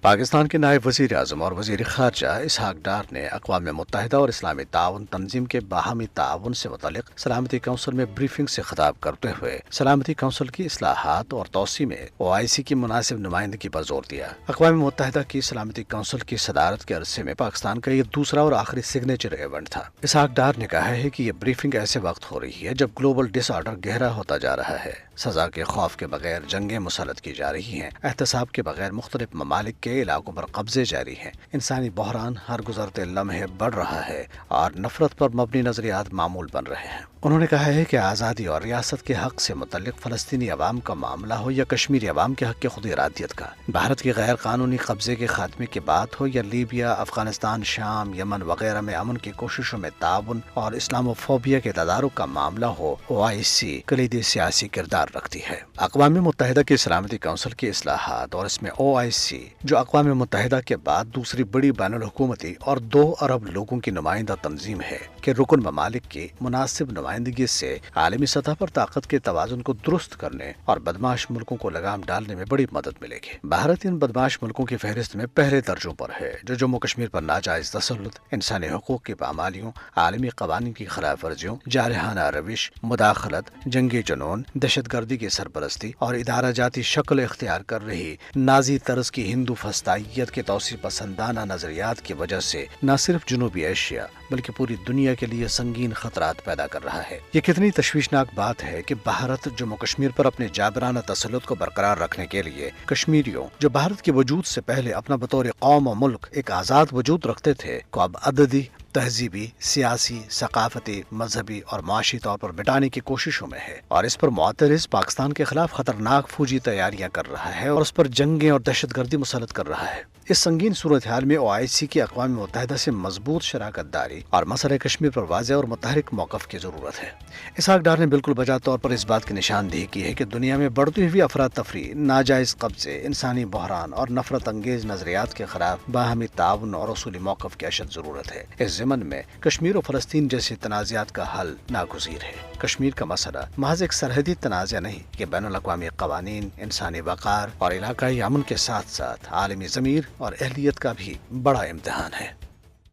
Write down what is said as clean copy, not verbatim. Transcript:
پاکستان کے نائب وزیر اعظم اور وزیر خارجہ اسحاق ڈار نے اقوام متحدہ اور اسلامی تعاون تنظیم کے باہمی تعاون سے متعلق سلامتی کونسل میں بریفنگ سے خطاب کرتے ہوئے سلامتی کونسل کی اصلاحات اور توسیع میں OIC کی مناسب نمائندگی پر زور دیا۔ اقوام متحدہ کی سلامتی کونسل کی صدارت کے عرصے میں پاکستان کا یہ دوسرا اور آخری سگنیچر ایونٹ تھا۔ اسحاق ڈار نے کہا ہے کہ یہ بریفنگ ایسے وقت ہو رہی ہے جب گلوبل ڈس آرڈر گہرا ہوتا جا رہا ہے، سزا کے خوف کے بغیر جنگیں مسلط کی جا رہی ہیں، احتساب کے بغیر مختلف ممالک کے علاقوں پر قبضے جاری ہیں، انسانی بحران ہر گزرتے لمحے بڑھ رہا ہے اور نفرت پر مبنی نظریات معمول بن رہے ہیں۔ انہوں نے کہا ہے کہ آزادی اور ریاست کے حق سے متعلق فلسطینی عوام کا معاملہ ہو یا کشمیری عوام کے حق کی خود ارادیت کا، بھارت کے غیر قانونی قبضے کے خاتمے کی بات ہو یا لیبیا، افغانستان، شام، یمن وغیرہ میں امن کی کوششوں میں تعاون اور اسلاموفوبیا کے تدارک کا معاملہ ہو، OIC کلیدی سیاسی کردار رکھتی ہے۔ اقوام متحدہ کی سلامتی کونسل کی اصلاحات اور اس میں OIC جو اقوام متحدہ کے بعد دوسری بڑی بین الحکومتی اور 2 ارب لوگوں کی نمائندہ تنظیم ہے کہ رکن ممالک کی مناسب نمائندگی سے عالمی سطح پر طاقت کے توازن کو درست کرنے اور بدماش ملکوں کو لگام ڈالنے میں بڑی مدد ملے گی۔ بھارت ان بدماش ملکوں کی فہرست میں پہلے درجوں پر ہے جو جموں کشمیر پر ناجائز تسلط، انسانی حقوق کی پامالیوں، عالمی قوانین کی خلاف ورزیوں، جارحانہ روش، مداخلت، جنگی جنون، دہشت گردی کی سرپرستی اور ادارہ جاتی شکل اختیار کر رہی نازی طرز کی ہندو فسطائیت کے توسیع پسندانہ نظریات کی وجہ سے نہ صرف جنوبی ایشیا بلکہ پوری دنیا کے لیے سنگین خطرات پیدا کر رہا ہے۔ یہ کتنی تشویشناک بات ہے کہ بھارت جموں کشمیر پر اپنے جابرانہ تسلط کو برقرار رکھنے کے لیے کشمیریوں جو بھارت کے وجود سے پہلے اپنا بطور قوم و ملک ایک آزاد وجود رکھتے تھے کو اب عددی، تہذیبی، سیاسی، ثقافتی، مذہبی اور معاشی طور پر مٹانے کی کوششوں میں ہے، اور اس پر معترض پاکستان کے خلاف خطرناک فوجی تیاریاں کر رہا ہے اور اس پر جنگیں اور دہشت گردی مسلط کر رہا ہے۔ اس سنگین صورتحال میں OIC کی اقوام متحدہ سے مضبوط شراکت داری اور مسئلہ کشمیر پر واضح اور متحرک موقف کی ضرورت ہے۔ اسحاق ڈار نے بالکل بجا طور پر اس بات کی نشاندہی کی ہے کہ دنیا میں بڑھتی ہوئی افراتفری، ناجائز قبضے، انسانی بحران اور نفرت انگیز نظریات کے خلاف باہمی تعاون اور اصولی موقف کی اشد ضرورت ہے۔ اس ضمن میں کشمیر و فلسطین جیسے تنازعات کا حل ناگزیر ہے۔ کشمیر کا مسئلہ محض ایک سرحدی تنازع نہیں، یہ بین الاقوامی قوانین، انسانی وقار اور علاقائی امن کے ساتھ ساتھ عالمی ضمیر اور اہلیت کا بھی بڑا امتحان ہے۔